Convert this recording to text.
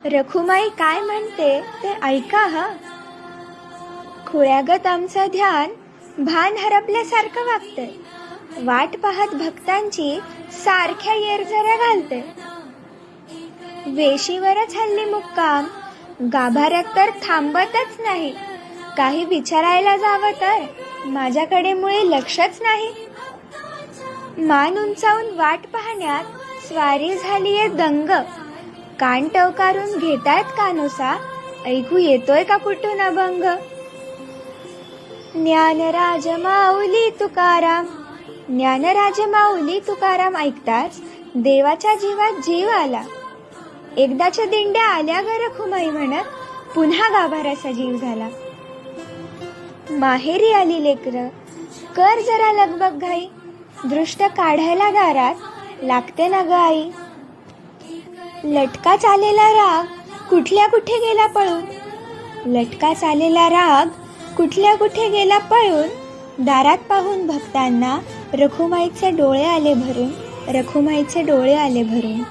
रखुमाई काय म्हणते ते ऐका हा. खुळ्यागत आमचं ध्यान भान हरपल्यासारखं वागते. वाट पाहत भक्तांची सारख्या येरझऱ्या घालते. वेशीवरच हल्ली मुक्काम, गाभाऱ्यात तर थांबतच नाही. काही विचारायला जावं तर माझ्याकडे मुळे लक्षच नाही. मान उंचावून वाट पाहण्यात स्वारी झालीये दंग. कान टवकारून घेतायत कानोसा, ऐकू येतोय का कुठून अभंग. ज्ञानराज माऊली तुकाराम, ज्ञानराज माऊली तुकाराम ऐकताच देवाच्या जीवात जीव आला. एकदाच्या दिंड्या आल्या ग रखुमाई म्हणत, पुन्हा गाभाऱ्याचा जीव झाला. माहेरी आली लेकर, कर जरा लगबग घाई. दृष्ट काढायला दारात लागते ना ग आई. लटका चालेला राग कुठल्या कुठे गेला पळून, लटका चालेला राग कुठल्या कुठे गेला पळून. दारात पाहून भक्तांना रखुमाईचे डोळे आले भरून, रखुमाईचे डोळे आले भरून.